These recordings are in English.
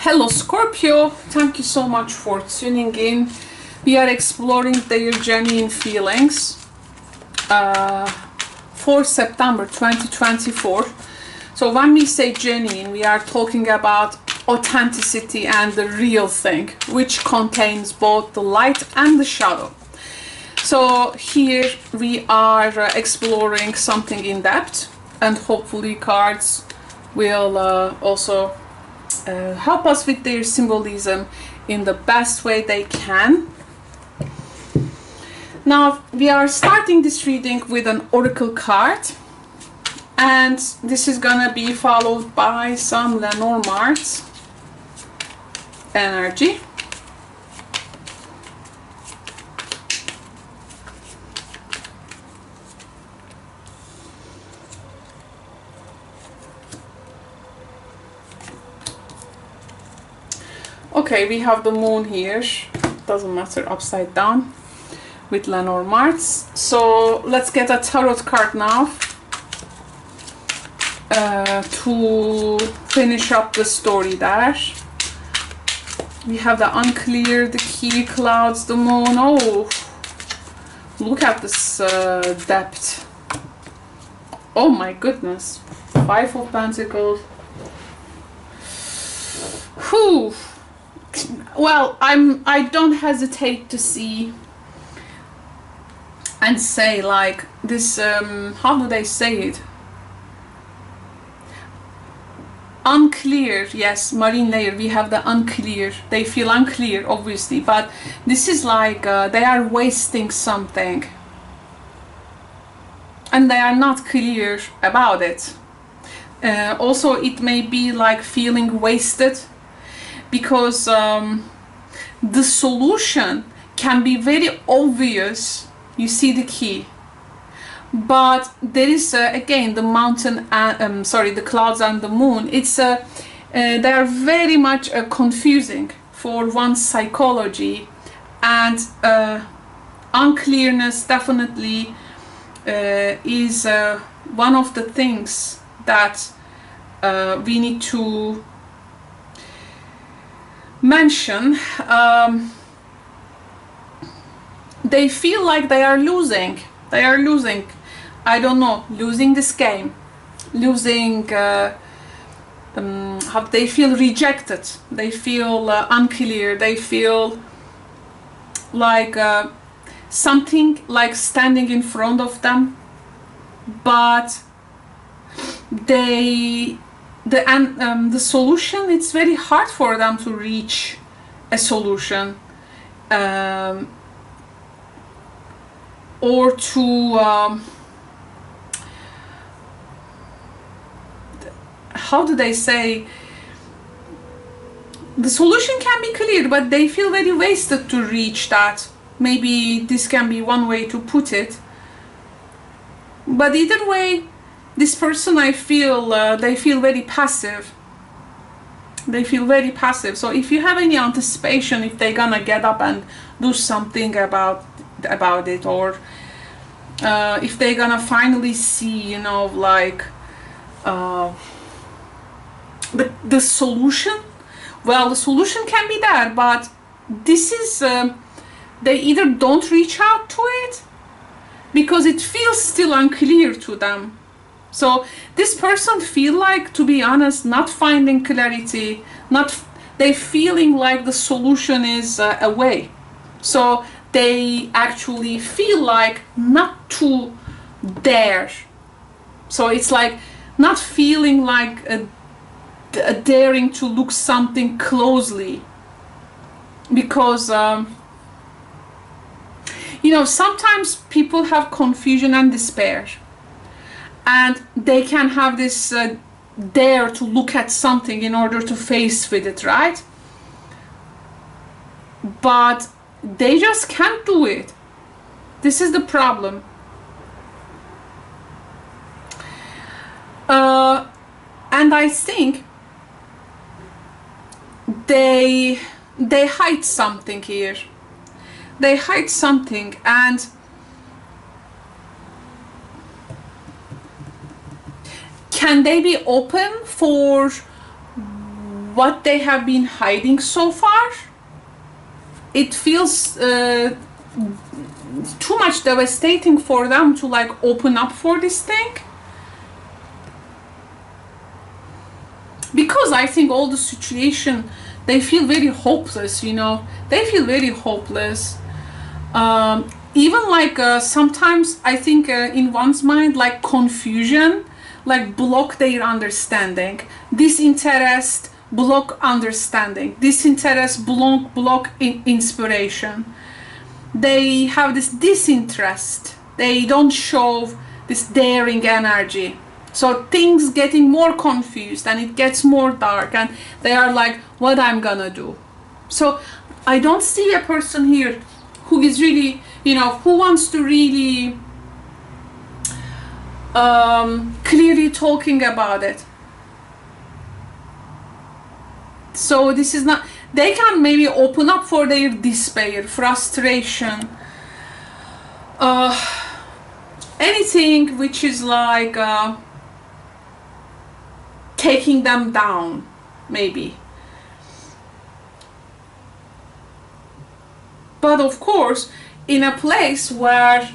Hello Scorpio, thank you so much for tuning in. We are exploring their genuine feelings for September 2024. So when we say genuine, we are talking about authenticity and the real thing, which contains both the light and the shadow. So here we are exploring something in depth, and hopefully cards will also help us with their symbolism in the best way they can. Now we are starting this reading with an oracle card, and this is gonna be followed by some Lenormand energy. Okay, we have the moon here, doesn't matter, upside down with Lenormand. So let's get a tarot card now to finish up the story there. We have the unclear, the key, clouds, the moon. Oh, look at this depth. Oh my goodness. 5 of Pentacles. Whew. Well, I don't hesitate to see and say like this, how do they say it? Unclear, yes, marine layer, we have the unclear. They feel unclear, obviously, but this is like they are wasting something. And they are not clear about it. Also, it may be like feeling wasted, because the solution can be very obvious. You see the key, but there is again the mountain, the clouds and the moon. It's they are very much confusing for one's psychology, and unclearness definitely is one of the things that we need to mention. They feel like they are losing. I don't know, losing this game, losing how they feel rejected, they feel unclear, they feel like something like standing in front of them, but the solution, it's very hard for them to reach a solution, or to how do they say, the solution can be clear, but they feel very wasted to reach that. Maybe this can be one way to put it, but either way, this person, I feel they feel very passive. They feel very passive. So if you have any anticipation if they're gonna get up and do something about it, or if they're gonna finally see, you know, like the solution, well, the solution can be there, but this is they either don't reach out to it because it feels still unclear to them. So this person feel like, to be honest, not finding clarity, they feeling like the solution is away. So they actually feel like not to dare. So it's like not feeling like a daring to look something closely, because you know, sometimes people have confusion and despair, and they can have this dare to look at something in order to face with it, right? But they just can't do it. This is the problem. And I think they hide something here. They hide something, and can they be open for what they have been hiding so far. It feels too much devastating for them to like open up for this thing, because I think all the situation, they feel very hopeless, you know, they feel very hopeless. Even like sometimes I think in one's mind, like confusion like block their understanding, disinterest block understanding, disinterest block inspiration. They have this disinterest, they don't show this daring energy, so things getting more confused and it gets more dark, and they are like, what I'm gonna do. So I don't see a person here who is really, you know, who wants to really clearly talking about it. So this is not, they can maybe open up for their despair, frustration, anything which is like taking them down, maybe. But of course, in a place where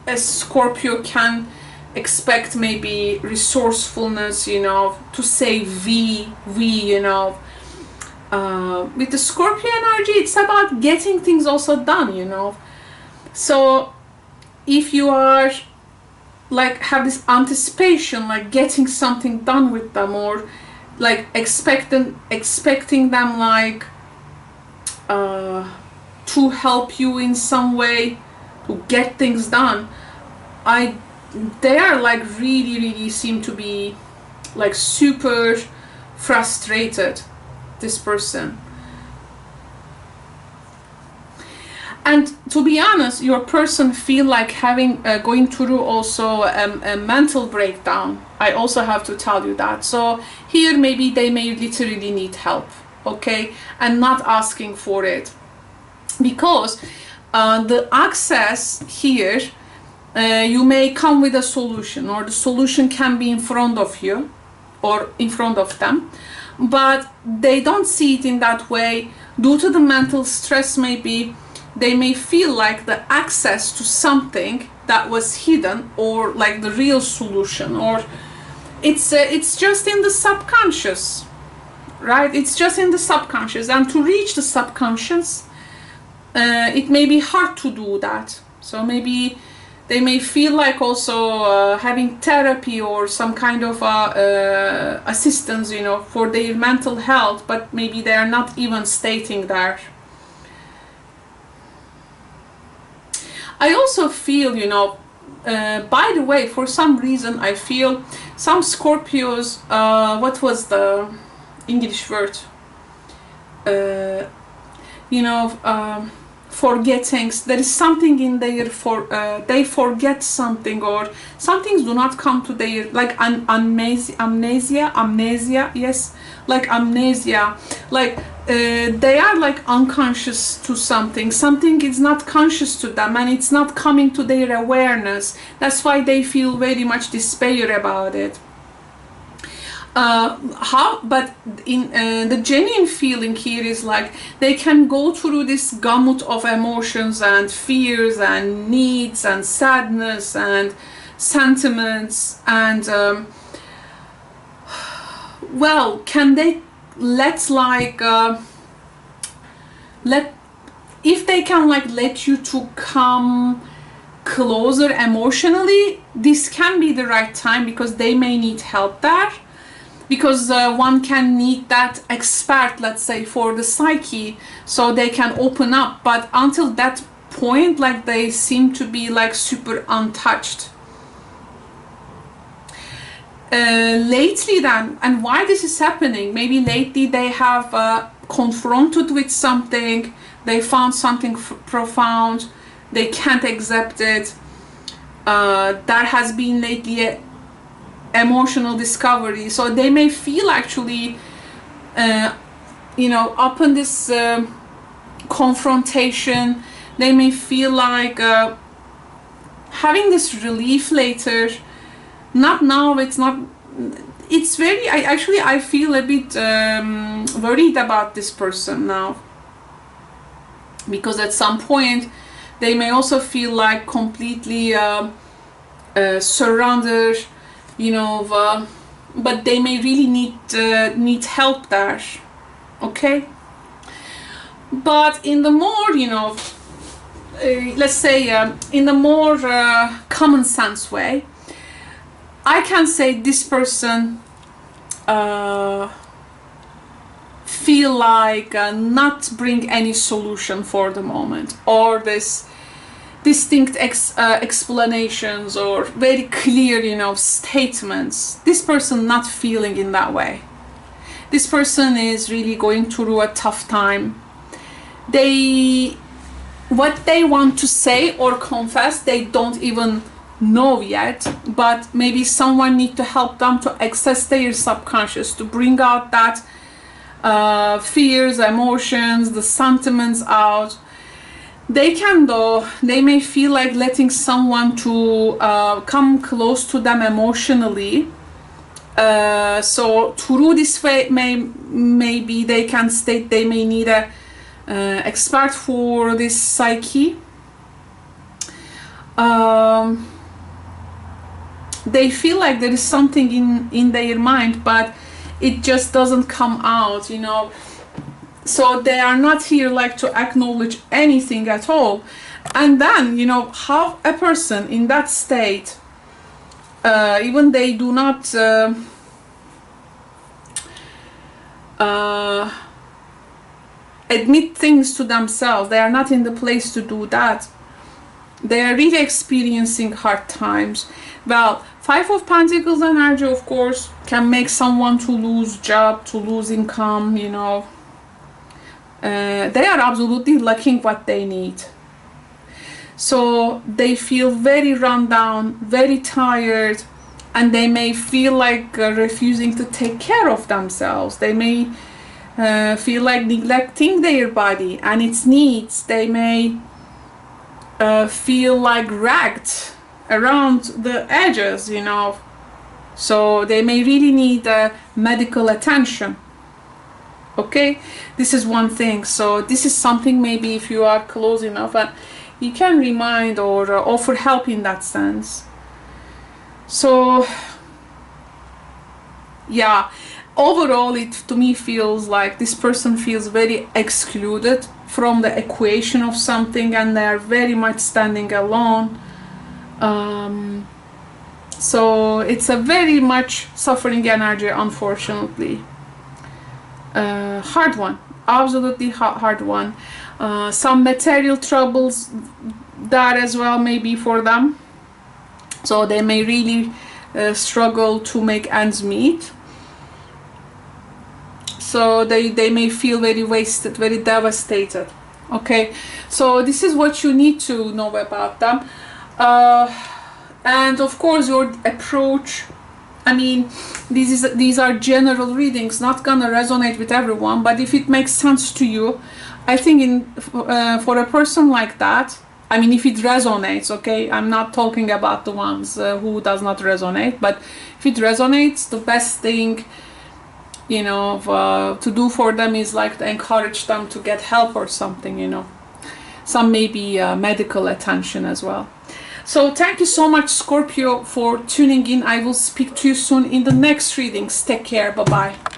a Scorpio can expect maybe resourcefulness, you know, to say we, you know, with the Scorpio energy, it's about getting things also done, you know. So if you are like have this anticipation, like getting something done with them, or like expecting them like to help you in some way to get things done, they are like really seem to be like super frustrated, this person. And to be honest, your person feel like having going through also a mental breakdown. I also have to tell you that. So here maybe they may literally need help, okay, and not asking for it, because the access here, you may come with a solution, or the solution can be in front of you or in front of them, but they don't see it in that way due to the mental stress. Maybe they may feel like the access to something that was hidden, or like the real solution, or it's just in the subconscious, right? It's just in the subconscious, and to reach the subconscious, it may be hard to do that. So maybe they may feel like also having therapy or some kind of assistance, you know, for their mental health, but maybe they are not even stating that. I also feel, you know, by the way, for some reason I feel some Scorpios, what was the English word? You know, forgetting. There is something in there they forget something, or some things do not come to their, like amnesia, yes, like amnesia, like they are like unconscious to something is not conscious to them, and it's not coming to their awareness. That's why they feel very much despair about it. But in the genuine feeling here is like they can go through this gamut of emotions and fears and needs and sadness and sentiments, and well, can they if they can like let you to come closer emotionally, this can be the right time, because they may need help there. Because one can need that expert, let's say, for the psyche, so they can open up. But until that point, like they seem to be like super untouched. Lately then, and why this is happening, maybe lately they have confronted with something, they found something profound, they can't accept it. There has been lately a emotional discovery, so they may feel actually you know, upon this confrontation, they may feel like having this relief later. Not now, it's not, it's very, I feel a bit worried about this person now, because at some point they may also feel like completely surrounded, you know, but they may really need help there. Okay, but in the more, you know, let's say in the more common sense way, I can say this person feel like not bring any solution for the moment, or this distinct explanations or very clear, you know, statements. This person not feeling in that way. This person is really going through a tough time. What they want to say or confess, they don't even know yet, but maybe someone need to help them to access their subconscious, to bring out that fears, emotions, the sentiments out. They can, though, they may feel like letting someone to come close to them emotionally. So through this way, maybe they can state they may need a expert for this psyche. They feel like there is something in their mind, but it just doesn't come out, you know. So they are not here like to acknowledge anything at all. And then, you know, how a person in that state, even they do not admit things to themselves, they are not in the place to do that. They are really experiencing hard times. Well, Five of Pentacles energy, of course, can make someone to lose job, to lose income, you know. They are absolutely lacking what they need. So they feel very run down, very tired, and they may feel like refusing to take care of themselves. They may feel like neglecting their body and its needs. They may feel like ragged around the edges, you know. So they may really need medical attention. Okay, this is one thing. So this is something, maybe if you are close enough, and you can remind or offer help in that sense. So yeah, overall it to me feels like this person feels very excluded from the equation of something, and they are very much standing alone. So it's a very much suffering energy, unfortunately. Hard one, absolutely hard one. Some material troubles that as well maybe for them, so they may really struggle to make ends meet. So they may feel very wasted, very devastated. Okay, so this is what you need to know about them. And of course your approach, I mean, these are general readings, not gonna resonate with everyone, but if it makes sense to you, I think for a person like that, I mean, if it resonates, okay, I'm not talking about the ones who does not resonate, but if it resonates, the best thing, you know, to do for them is like to encourage them to get help or something, you know, some maybe medical attention as well. So thank you so much, Scorpio, for tuning in. I will speak to you soon in the next readings. Take care. Bye bye.